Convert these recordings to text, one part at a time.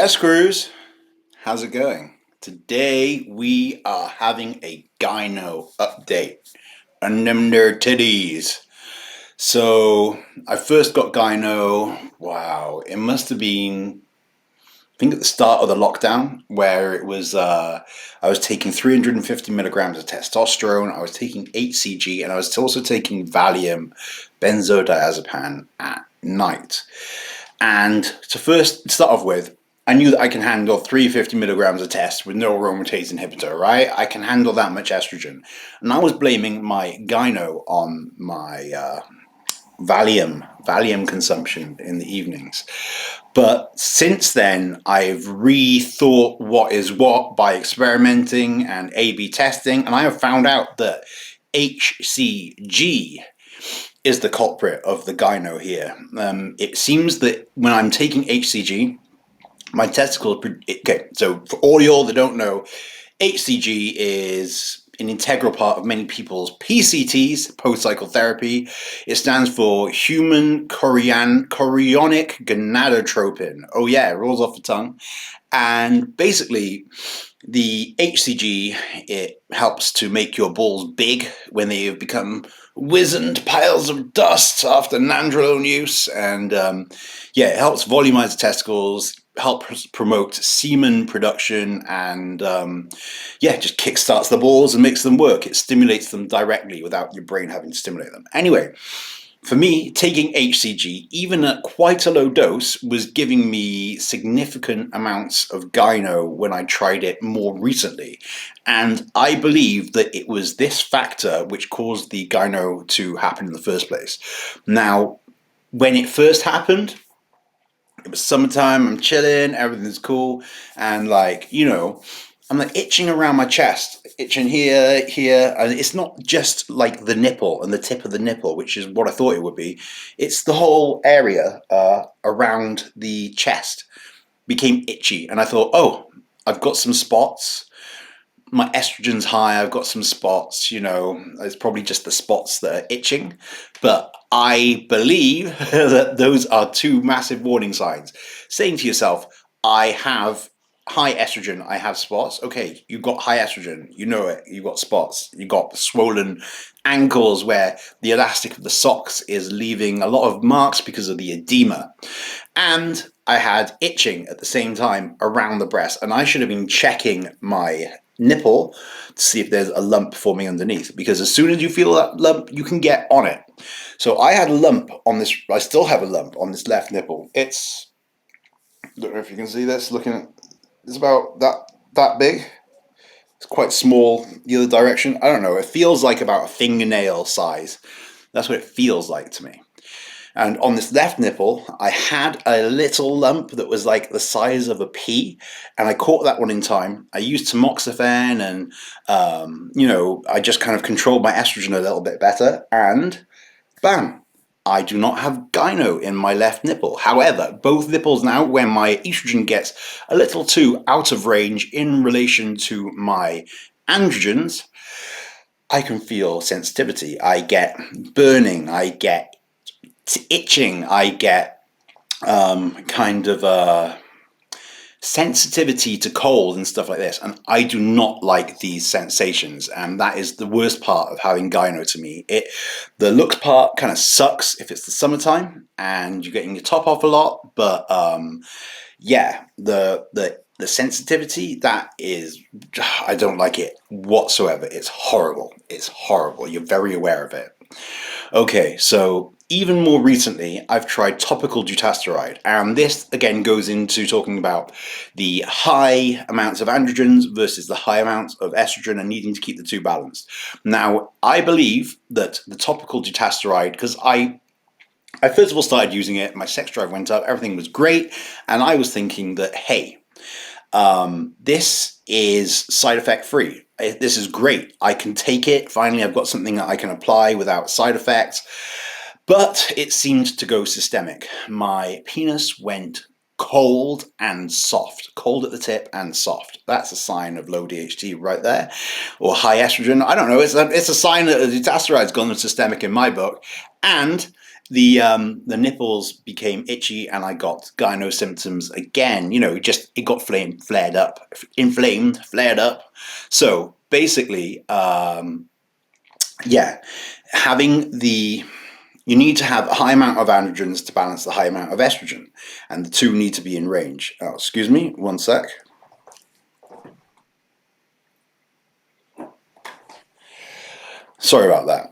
Yes, Cruz. How's it going? Today we are having a gyno update on them their titties. So I first got gyno. Wow, it must have been I think at the start of the lockdown where it was. I was taking 350 milligrams of testosterone. I was taking HCG, and I was also taking Valium, benzodiazepam at night. And to first start off with, I knew that I can handle 350 milligrams of test with no aromatase inhibitor, right? I can handle that much estrogen. And I was blaming my gyno on my Valium consumption in the evenings. But since then, I've rethought what is what by experimenting and A/B testing, and I have found out that HCG is the culprit of the gyno here. It seems that when I'm taking HCG, my testicles. Okay, so for all y'all that don't know, HCG is an integral part of many people's PCTs, post-cycle therapy. It stands for human chorionic gonadotropin. Oh yeah, it rolls off the tongue. And basically, the HCG, it helps to make your balls big when they have become wizened piles of dust after nandrolone use. And yeah, it helps volumize the testicles, helps promote semen production, and yeah, just kickstarts the balls and makes them work. It stimulates them directly without your brain having to stimulate them. Anyway, for me, taking HCG, even at quite a low dose, was giving me significant amounts of gyno when I tried it more recently. And I believe that it was this factor which caused the gyno to happen in the first place. Now, when it first happened, it was summertime, I'm chilling, everything's cool, and I'm like itching around my chest, itching here, and it's not just like the nipple and the tip of the nipple, which is what I thought it would be. It's the whole area around the chest became itchy, and I thought, oh, I've got some spots. My estrogen's high. I've got some spots. It's probably just the spots that are itching, but I believe that those are two massive warning signs. Saying to yourself, I have high estrogen, I have spots. Okay, you've got high estrogen, you know it, you've got spots, you've got swollen ankles where the elastic of the socks is leaving a lot of marks because of the edema. And I had itching at the same time around the breast, and I should have been checking my nipple to see if there's a lump forming underneath, because as soon as you feel that lump, you can get on it. So I had a lump on this, I still have a lump on this left nipple. I don't know if you can see this, it's about that big. It's quite small the other direction. I don't know, it feels like about a fingernail size. That's what it feels like to me. And on this left nipple, I had a little lump that was like the size of a pea, and I caught that one in time. I used tamoxifen, and I just kind of controlled my estrogen a little bit better, and bam, I do not have gyno in my left nipple. However, both nipples now, when my estrogen gets a little too out of range in relation to my androgens, I can feel sensitivity. I get burning, I get itching, I get kind of a sensitivity to cold and stuff like this, and I do not like these sensations, and that is the worst part of having gyno to me. The looks part kind of sucks if it's the summertime and you're getting your top off a lot, but yeah, the sensitivity, that is, I don't like it whatsoever. It's horrible. It's horrible. You're very aware of it. Okay, so even more recently, I've tried topical dutasteride, and this again goes into talking about the high amounts of androgens versus the high amounts of estrogen and needing to keep the two balanced. Now, I believe that the topical dutasteride, because I first of all started using it, my sex drive went up, everything was great, and I was thinking that, hey, this is side effect free. This is great. I can take it. Finally, I've got something that I can apply without side effects. But it seemed to go systemic. My penis went cold and soft. Cold at the tip and soft. That's a sign of low DHT right there. Or high estrogen. I don't know. It's a sign that the dutasteride has gone systemic in my book. And the nipples became itchy, and I got gyno symptoms again. You know, it got flared up, inflamed, flared up. So basically, yeah, having the you need to have a high amount of androgens to balance the high amount of estrogen, and the two need to be in range. Oh, excuse me, one sec. Sorry about that.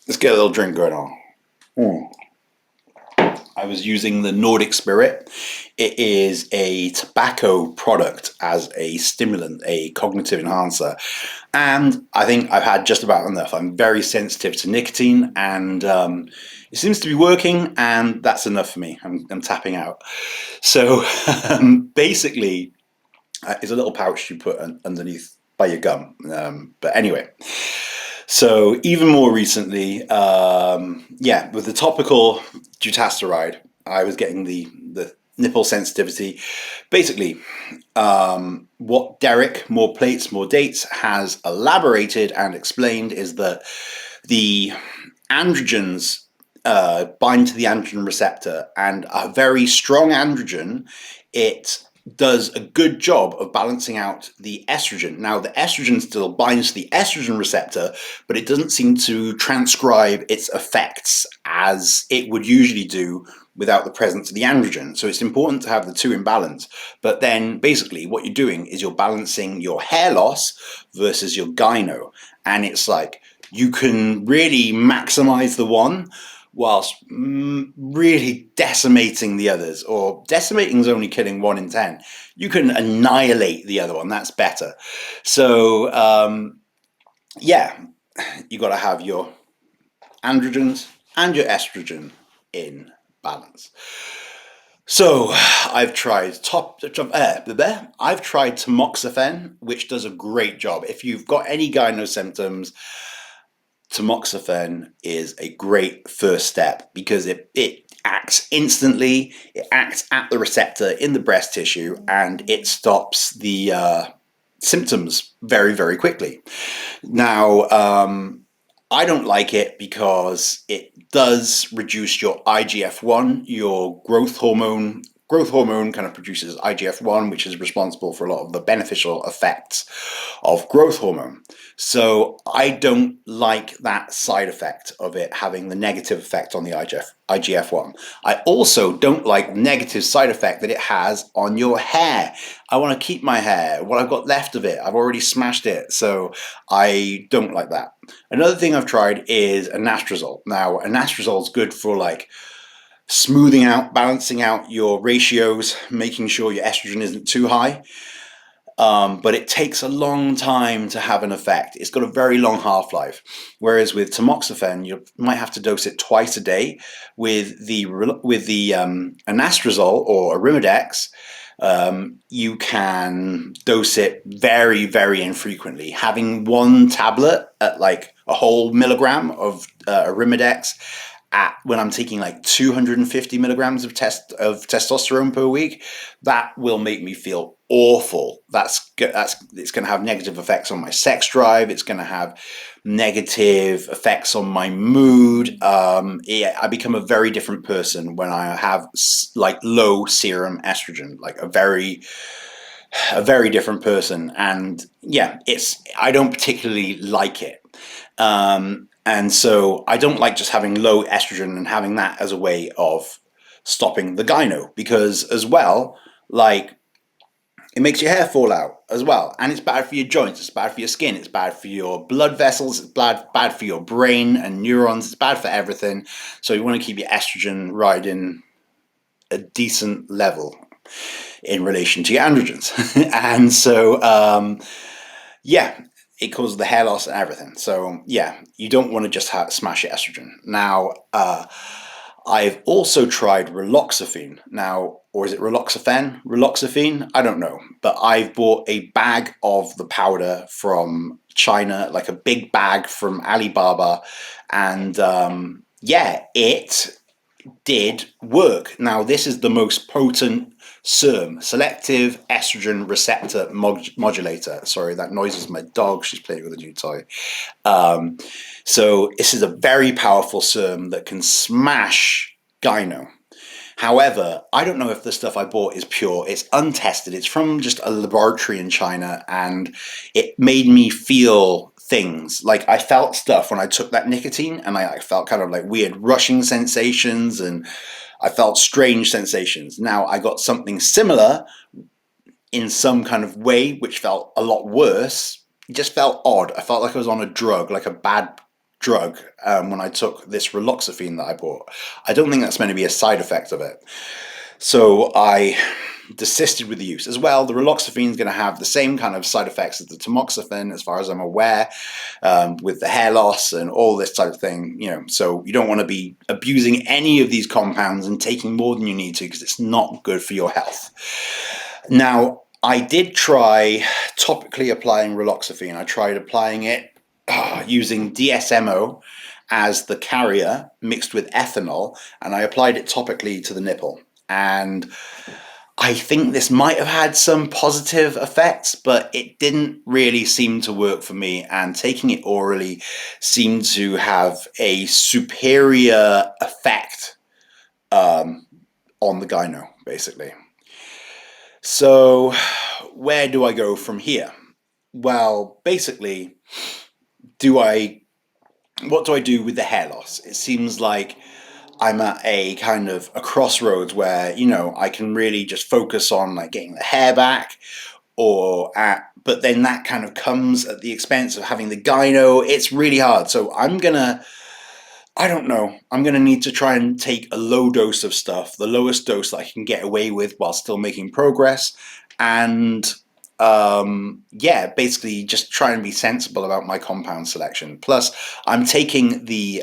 Let's get a little drink going on. I was using the Nordic Spirit. It is a tobacco product as a stimulant, a cognitive enhancer. And I think I've had just about enough. I'm very sensitive to nicotine, and it seems to be working, and that's enough for me. I'm tapping out. So basically, it's a little pouch you put underneath by your gum. But anyway. So even more recently, yeah, with the topical dutasteride, I was getting the nipple sensitivity. Basically, what Derek, More Plates, More Dates, has elaborated and explained is that the androgens bind to the androgen receptor, and a very strong androgen, it does a good job of balancing out the estrogen. Now, the estrogen still binds to the estrogen receptor, but it doesn't seem to transcribe its effects as it would usually do without the presence of the androgen. So it's important to have the two in balance. But then basically what you're doing is you're balancing your hair loss versus your gyno. And it's like you can really maximize the one whilst really decimating the others, or decimating is only killing 1 in 10. You can annihilate the other one. That's better. So yeah, you got to have your androgens and your estrogen in balance. So I've tried tamoxifen, which does a great job. If you've got any gyno symptoms, tamoxifen is a great first step, because it acts instantly, it acts at the receptor in the breast tissue, and it stops the symptoms very, very quickly. Now, I don't like it because it does reduce your IGF-1, your growth hormone. Growth hormone kind of produces IGF-1, which is responsible for a lot of the beneficial effects of growth hormone. So I don't like that side effect of it having the negative effect on the IGF-1. I also don't like the negative side effect that it has on your hair. I want to keep my hair, what I've got left of it. I've already smashed it, so I don't like that. Another thing I've tried is anastrozole. Now, anastrozole is good for like smoothing out, balancing out your ratios, making sure your estrogen isn't too high. But it takes a long time to have an effect. It's got a very long half-life. Whereas with tamoxifen, you might have to dose it twice a day. With the anastrozole or Arimidex, you can dose it very, very infrequently. Having one tablet at like a whole milligram of Arimidex when I'm taking like 250 milligrams of testosterone per week, that will make me feel awful. It's going to have negative effects on my sex drive. It's going to have negative effects on my mood. I become a very different person when I have like low serum estrogen, like a very different person. And yeah, I don't particularly like it. And so I don't like just having low estrogen and having that as a way of stopping the gyno, because as well, like, it makes your hair fall out as well. And it's bad for your joints, it's bad for your skin, it's bad for your blood vessels, it's bad for your brain and neurons, it's bad for everything. So you want to keep your estrogen riding a decent level in relation to your androgens. And so, yeah, it causes the hair loss and everything. So yeah, you don't want to just smash your estrogen. Now, I've also tried raloxifene. Now, or is it raloxifene? Raloxifene? I don't know. But I've bought a bag of the powder from China, like a big bag from Alibaba. And yeah, it did work. Now, this is the most potent SERM, selective estrogen receptor modulator. Sorry, that noise is my dog. She's playing with a new toy. So this is a very powerful SERM that can smash Gyno. However, I don't know if the stuff I bought is pure. It's untested. It's from just a laboratory in China, and it made me feel things. Like, I felt stuff when I took that nicotine, and I felt kind of like weird rushing sensations, and I felt strange sensations. Now, I got something similar in some kind of way, which felt a lot worse. It just felt odd. I felt like I was on a drug, like a bad drug, when I took this raloxifene that I bought. I don't think that's meant to be a side effect of it. So I desisted with the use. As well, the raloxifene is going to have the same kind of side effects as the tamoxifen, as far as I'm aware, with the hair loss and all this type of thing. So you don't want to be abusing any of these compounds and taking more than you need to, because it's not good for your health. Now, I did try topically applying raloxifene. I tried applying it using DSMO as the carrier mixed with ethanol, and I applied it topically to the nipple. And I think this might have had some positive effects, but it didn't really seem to work for me, and taking it orally seemed to have a superior effect on the gyno, basically. So where do I go from here? Well, basically, what do I do with the hair loss? It seems like I'm at a kind of a crossroads where, I can really just focus on like getting the hair back, but then that kind of comes at the expense of having the gyno. It's really hard. So I'm gonna need to try and take a low dose of stuff, the lowest dose that I can get away with while still making progress. And basically just try and be sensible about my compound selection. Plus, I'm taking the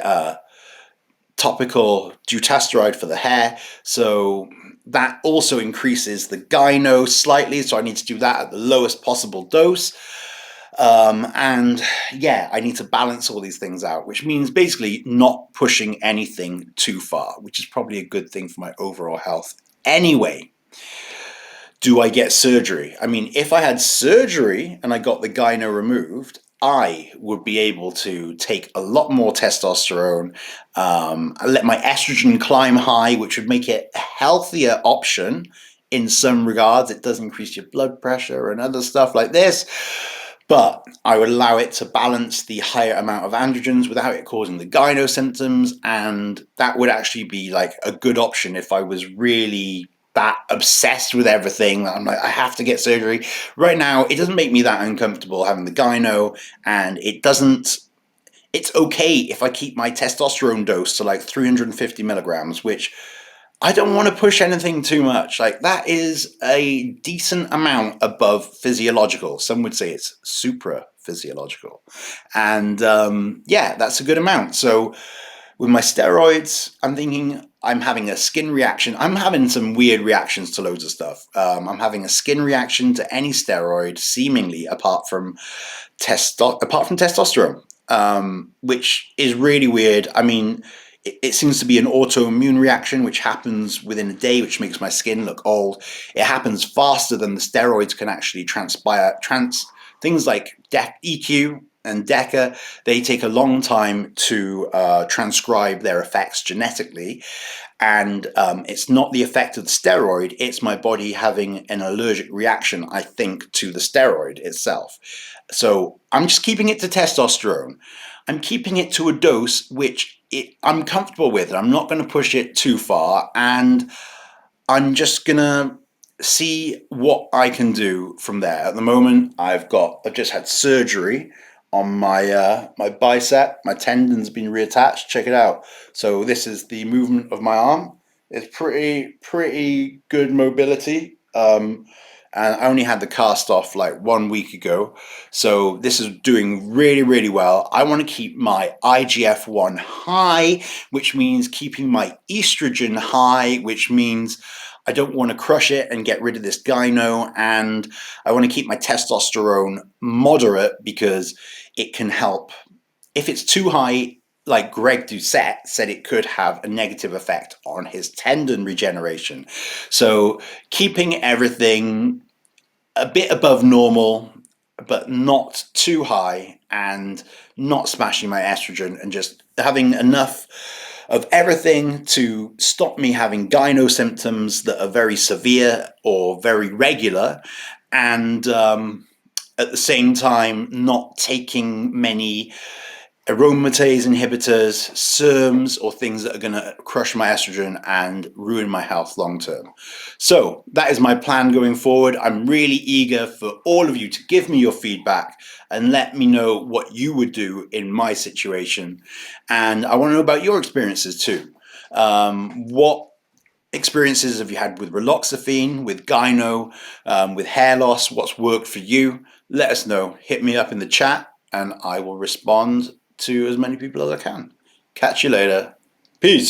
topical dutasteride for the hair, so that also increases the gyno slightly, so I need to do that at the lowest possible dose. I need to balance all these things out, which means basically not pushing anything too far, which is probably a good thing for my overall health anyway. Do I get surgery? I mean, if I had surgery and I got the gyno removed, I would be able to take a lot more testosterone, let my estrogen climb high, which would make it a healthier option in some regards. It does increase your blood pressure and other stuff like this, but I would allow it to balance the higher amount of androgens without it causing the gyno symptoms, and that would actually be like a good option if I was really that obsessed with everything. I'm like, I have to get surgery. Right now, it doesn't make me that uncomfortable having the gyno, and it's okay if I keep my testosterone dose to like 350 milligrams, which I don't want to push anything too much. Like, that is a decent amount above physiological. Some would say it's supra physiological. And that's a good amount. So with my steroids, I'm thinking I'm having a skin reaction. I'm having some weird reactions to loads of stuff. I'm having a skin reaction to any steroid, seemingly, apart from testosterone, which is really weird. I mean, it seems to be an autoimmune reaction, which happens within a day, which makes my skin look old. It happens faster than the steroids can actually transpire. Things like EQ and DECA, they take a long time to transcribe their effects genetically. And it's not the effect of the steroid, it's my body having an allergic reaction, I think, to the steroid itself. So I'm just keeping it to testosterone. I'm keeping it to a dose which I'm comfortable with. I'm not going to push it too far, and I'm just going to see what I can do from there. At the moment, I've just had surgery on my my bicep. My tendon's been reattached. Check it out. So this is the movement of my arm. It's pretty good mobility. And I only had the cast off like 1 week ago. So this is doing really, really well. I want to keep my IGF-1 high, which means keeping my estrogen high, which means I don't want to crush it and get rid of this gyno. And I want to keep my testosterone moderate, because it can help. If it's too high, like Greg Doucette said, it could have a negative effect on his tendon regeneration. So keeping everything a bit above normal, but not too high, and not smashing my estrogen, and just having enough of everything to stop me having gyno symptoms that are very severe or very regular, and at the same time not taking many aromatase inhibitors, SERMs, or things that are going to crush my estrogen and ruin my health long term. So that is my plan going forward. I'm really eager for all of you to give me your feedback and let me know what you would do in my situation. And I want to know about your experiences too. What experiences have you had with raloxifene, with gyno, with hair loss? What's worked for you? Let us know. Hit me up in the chat and I will respond to as many people as I can. Catch you later. Peace.